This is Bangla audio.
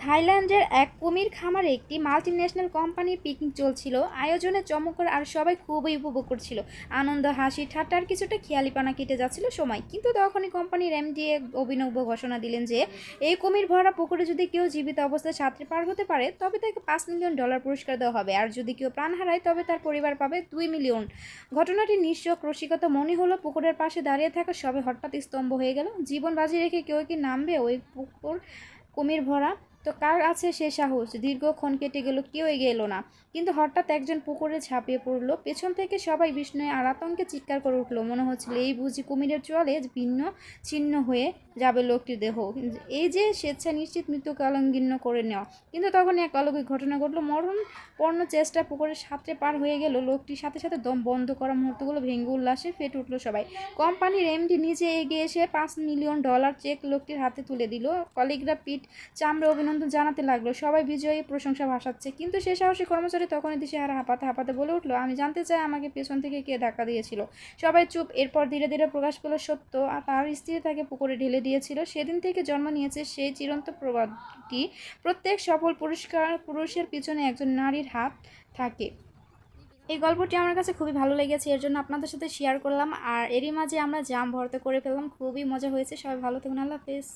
থাইল্যান্ডের এক কুমির খামারে একটি মাল্টিন্যাশনাল কোম্পানির পিকনিক চলছিল। আয়োজনে চমৎকার আর সবাই খুবই উপভোগ করছিল। আনন্দ, হাসি, ঠাট্টা আর কিছুটা খেয়ালিপানা কেটে যাচ্ছিল সময়। কিন্তু তখনই কোম্পানির এমডি এক অভিনব ঘোষণা দিলেন যে এই কুমির ভরা পুকুরে যদি কেউ জীবিত অবস্থায় সাঁতরে পার হতে পারে তবে তাকে $5 মিলিয়ন পুরস্কার দেওয়া হবে, আর যদি কেউ প্রাণ হারায় তবে তার পরিবার পাবে $2 মিলিয়ন। ঘটনাটি নিশ্চয় রসিকতা মনে হলো। পুকুরের পাশে দাঁড়িয়ে থাকা সবে হঠাৎ স্তম্ভ হয়ে গেল। জীবন বাজি রেখে কেউ কি নামবে ওই পুকুর কুমির ভরা? তো কার আছে সে সাহস? দীর্ঘক্ষণ কেটে গেল, কেউ এগিয়ে এলো না। কিন্তু হঠাৎ একজন পুকুরে ঝাঁপিয়ে পড়ল। পেছন থেকে সবাই বিস্ময়ে আর আতঙ্কে চিৎকার করে উঠল। মনে হচ্ছিল এই বুঝি কুমিরের চোয়ালে ভিন্ন ছিন্ন হয়ে যাবে লোকটির দেহ। এই যে স্বেচ্ছা নিশ্চিত মৃত্যুকে আলিঙ্গন করে নেওয়া। কিন্তু তখন এক অলৌকিক ঘটনা ঘটল। মরণপূর্ণ চেষ্টা পুকুরে সাঁতরে পার হয়ে গেল লোকটির। সাথে সাথে দম বন্ধ করা মুহূর্তগুলো ভেঙে উল্লাসে ফেটে উঠল সবাই। কোম্পানির এমডি নিজে এগিয়ে এসে $5 মিলিয়ন চেক লোকটির হাতে তুলে দিল। কলিগরা পিঠ চামড়ে অভিনন্দন জানাতে লাগলো। সবাই বিজয়ী প্রশংসা ভাসাচ্ছে। কিন্তু সে সাহসী কর্মচারী তখনই দিশেহারা হাঁপাতে হাঁপাতে বলে উঠল, আমি জানতে চাই আমাকে পেছন থেকে কে ধাক্কা দিয়েছিল। সবাই চুপ। এরপর ধীরে ধীরে প্রকাশ পেল সত্য। তার স্ত্রী তাকে পুকুরে ঢেলে দিয়েছিল। সেদিন থেকে জন্ম নিয়েছে সেই চিরন্ত প্রবাদটি, প্রত্যেক সফল পুরুষের পিছনে একজন নারীর হাত থাকে। এই গল্পটি আমার কাছে খুবই ভালো লেগেছে, এর জন্য আপনাদের সাথে শেয়ার করলাম। আর এরই মাঝে আমরা জাম ভর্তা করে ফেললাম, খুবই মজা হয়েছে। সবাই ভালো থাকুন, আল্লাহ হাফেজ।